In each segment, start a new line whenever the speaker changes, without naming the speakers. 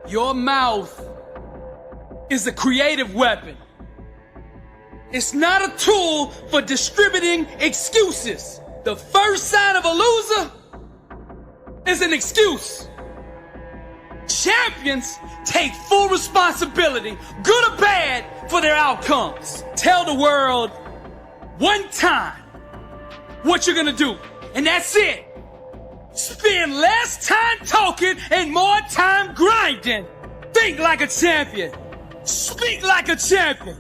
Your mouth is a creative weapon. It's not a tool for distributing excuses. The first sign of a loser is an excuse. Champions take full responsibility, good or bad, for their outcomes. Tell the world one time what you're gonna do, and that's it. Spend less time talking and more time grinding. Think like a champion. Speak like a champion.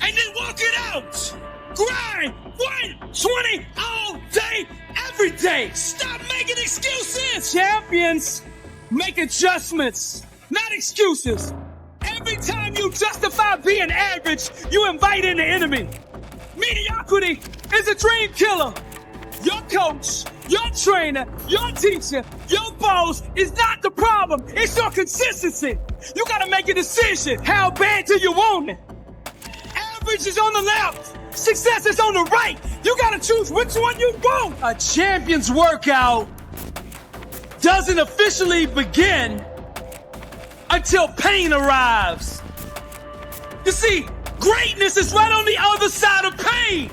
And then walk it out. Grind 120 all day, every day. Stop making excuses. Champions make adjustments, not excuses. Every time you justify being average, you invite in the enemy. Mediocrity is a dream killer. Your coach, your trainer, your teacher, your boss is not the problem. It's your consistency. You gotta make a decision. How bad do you want it? Average is on the left. Success is on the right. You gotta choose which one you want. A champion's workout doesn't officially begin until pain arrives. You see, greatness is right on the other side of pain.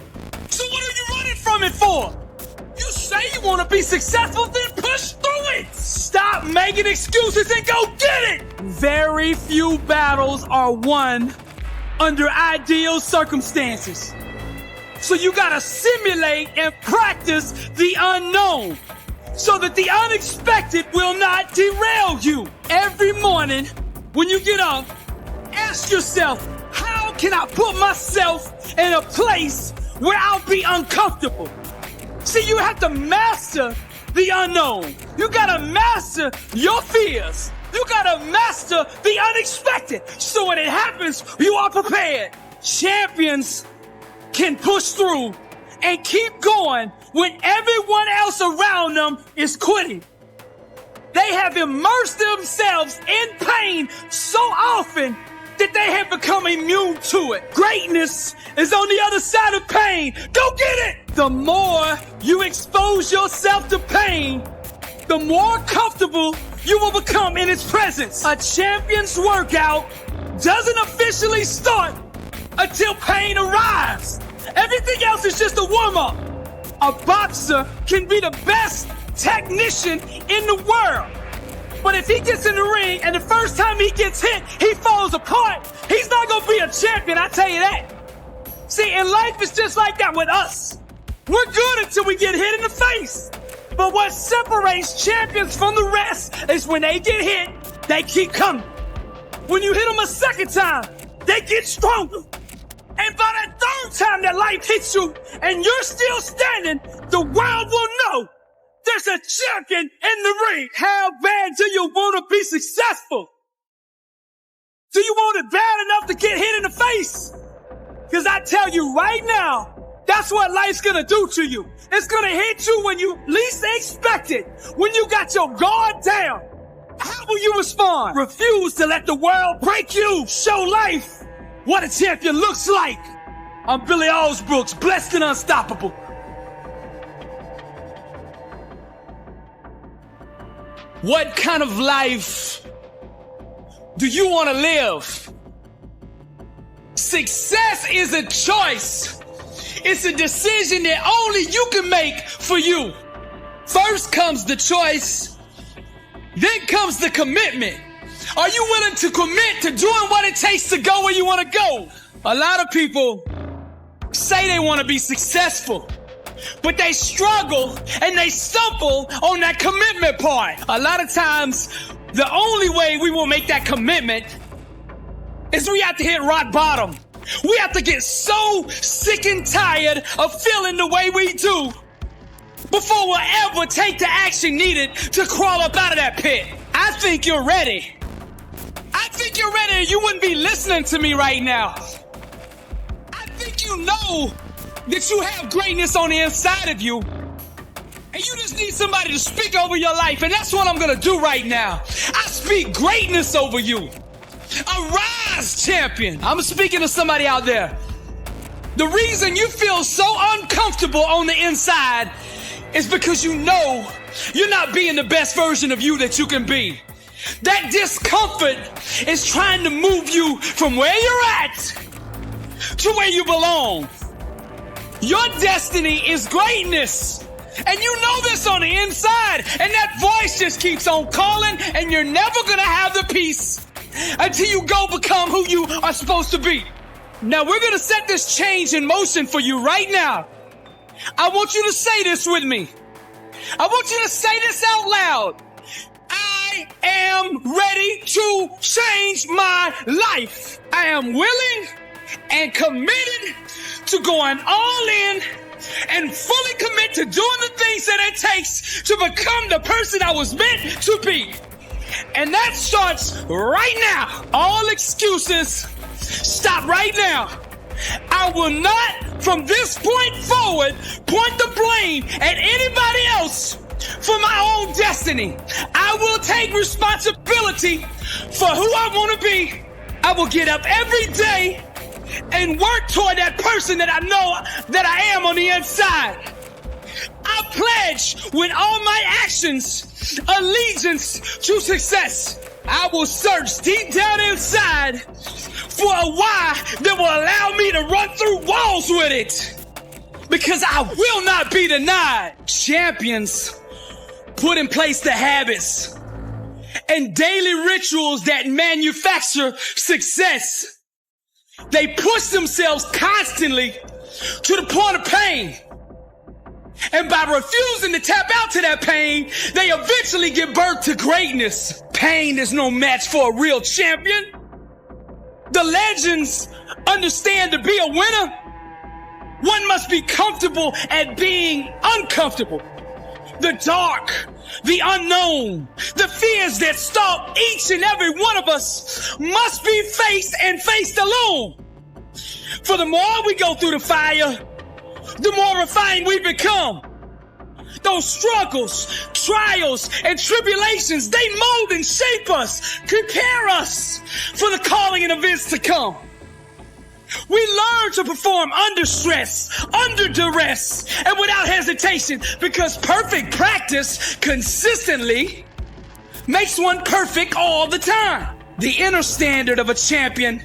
So what are you running from it for? You say you want to be successful, then push through it. Stop making excuses and go get it. Very few battles are won under ideal circumstances. So you gotta simulate and practice the unknown so that the unexpected will not derail you. Every morning when you get up, ask yourself, how can I put myself in a place where I'll be uncomfortable? See, you have to master the unknown. You gotta master your fears. You gotta master the unexpected. So when it happens, you are prepared. Champions can push through and keep going when everyone else around them is quitting. They have immersed themselves in pain so often that they have become immune to it. Greatness is on the other side of pain. Go get it! The more you expose yourself to pain, the more comfortable you will become in its presence. A champion's workout doesn't officially start until pain arrives. Everything else is just a warm-up. A boxer can be the best technician in the world. But if he gets in the ring and the first time he gets hit, he falls apart, he's not gonna be a champion, I tell you that. See, in life it's just like that with us. We're good until we get hit in the face. But what separates champions from the rest is when they get hit, they keep coming. When you hit them a second time, they get stronger. And by that third time that life hits you and you're still standing, the world will know there's a champion in the ring. How bad do you want to be successful? Do you want it bad enough to get hit in the face? Because I tell you right now, that's what life's gonna do to you. It's gonna hit you when you least expect it. When you got your guard down. How will you respond? Refuse to let the world break you. Show life what a champion looks like. I'm Billy Alsbrooks, blessed and unstoppable. What kind of life do you want to live? Success is a choice. It's a decision that only you can make for you. First comes the choice, then comes the commitment. Are you willing to commit to doing what it takes to go where you want to go? A lot of people say they want to be successful, but they struggle and they stumble on that commitment part. A lot of times, the only way we will make that commitment is we have to hit rock bottom. We have to get so sick and tired of feeling the way we do before we'll ever take the action needed to crawl up out of that pit. I think you're ready. I think you're ready. You wouldn't be listening to me right now. I think you know that you have greatness on the inside of you, and you just need somebody to speak over your life, and that's what I'm gonna do right now. I speak greatness over you. Arise, champion. I'm speaking to somebody out there. The reason you feel so uncomfortable on the inside is because you know you're not being the best version of you that you can be. That discomfort is trying to move you from where you're at to where you belong. Your destiny is greatness. And you know this on the inside. And that voice just keeps on calling, and you're never going to have the peace until you go become who you are supposed to be. Now, we're going to set this change in motion for you right now. I want you to say this with me. I want you to say this out loud. I am ready to change my life. I am willing and committed to going all in and fully commit to doing the things that it takes to become the person I was meant to be. And that starts right now. All excuses stop right now. I will not, from this point forward, point the blame at anybody else for my own destiny. I will take responsibility for who I want to be. I will get up every day and work toward that person that I know that I am on the inside. I pledge with all my actions allegiance to success. I will search deep down inside for a why that will allow me to run through walls with it. Because I will not be denied. Champions put in place the habits and daily rituals that manufacture success. They push themselves constantly to the point of pain. And by refusing to tap out to that pain, they eventually give birth to greatness. Pain is no match for a real champion. The legends understand to be a winner, one must be comfortable at being uncomfortable. The dark, the unknown, the fears that stalk each and every one of us must be faced and faced alone. For the more we go through the fire, the more refined we become. Those struggles, trials, and tribulations, they mold and shape us, prepare us for the calling and events to come. We learn to perform under stress, under duress, and without hesitation, because perfect practice consistently makes one perfect all the time. The inner standard of a champion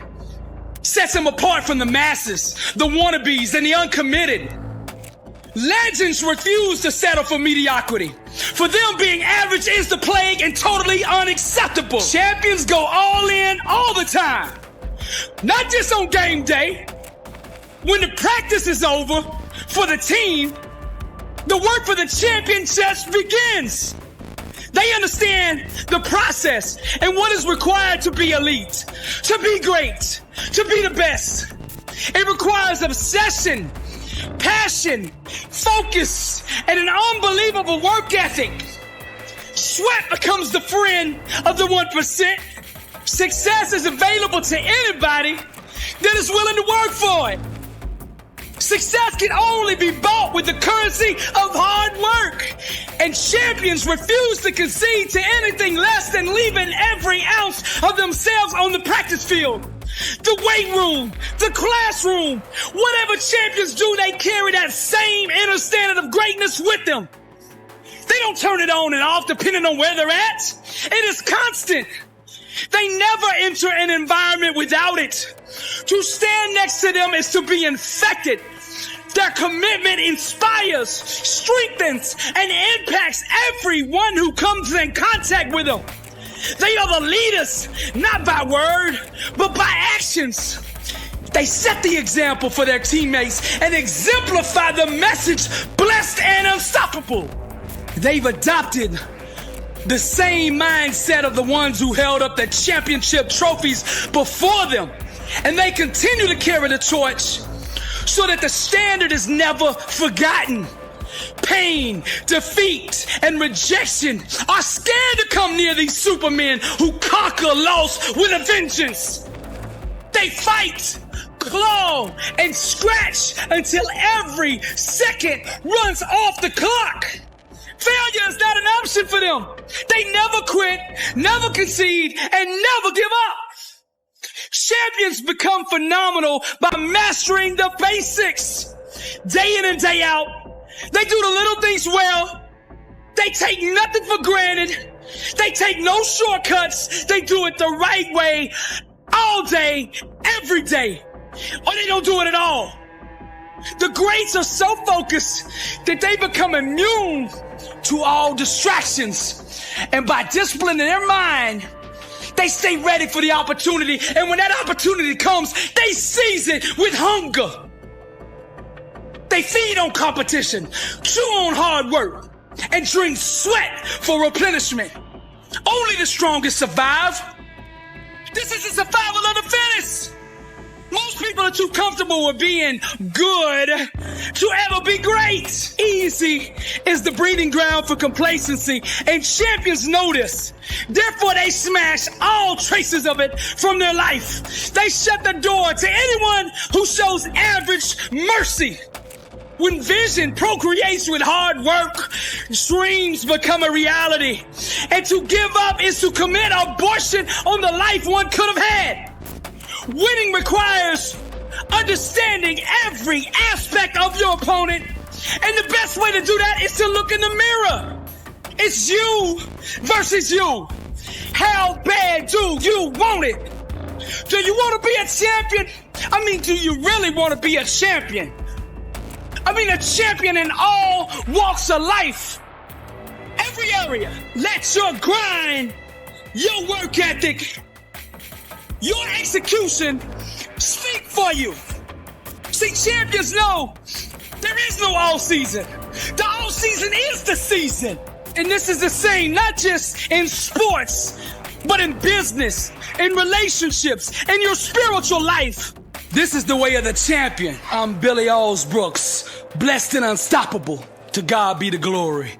sets him apart from the masses, the wannabes, and the uncommitted. Legends refuse to settle for mediocrity. For them, being average is the plague and totally unacceptable. Champions go all in all the time. Not just on game day. When the practice is over for the team, the work for the champion just begins. They understand the process and what is required to be elite, to be great, to be the best. It requires obsession, passion, focus, and an unbelievable work ethic. Sweat becomes the friend of the 1%. Success is available to anybody that is willing to work for it. Success can only be bought with the currency of hard work. And champions refuse to concede to anything less than leaving every ounce of themselves on the practice field. The weight room, the classroom, whatever champions do, they carry that same inner standard of greatness with them. They don't turn it on and off depending on where they're at. It is constant. They never enter an environment without it. To stand next to them is to be infected. Their commitment inspires, strengthens, and impacts everyone who comes in contact with them. They are the leaders, not by word, but by actions. They set the example for their teammates and exemplify the message, blessed and unstoppable. They've adopted the same mindset of the ones who held up the championship trophies before them. And they continue to carry the torch so that the standard is never forgotten. Pain, defeat, and rejection are scared to come near these supermen who conquer loss with a vengeance. They fight, claw, and scratch until every second runs off the clock. Failure is not an option for them. They never quit, never concede, and never give up. Champions become phenomenal by mastering the basics. Day in and day out, they do the little things well. They take nothing for granted. They take no shortcuts. They do it the right way all day, every day, or they don't do it at all. The greats are so focused that they become immune to all distractions. And by disciplining their mind, they stay ready for the opportunity. And when that opportunity comes, they seize it with hunger. They feed on competition, chew on hard work, and drink sweat for replenishment. Only the strongest survive. This is the survival of the fittest. Most people are too comfortable with being good to ever be great. Easy is the breeding ground for complacency, and champions know this. Therefore, they smash all traces of it from their life. They shut the door to anyone who shows average mercy. When vision procreates with hard work, dreams become a reality. And to give up is to commit abortion on the life one could have had. Winning requires understanding every aspect of your opponent. And the best way to do that is to look in the mirror. It's you versus you. How bad do you want it? Do you want to be a champion? Do you really want to be a champion? A champion in all walks of life. Every area. Let your grind, your work ethic, your execution speak for you. See, champions know there is no all season. The all season is the season. And this is the same, not just in sports, but in business, in relationships, in your spiritual life. This is the way of the champion. I'm Billy Alsbrooks, blessed and unstoppable. To God be the glory.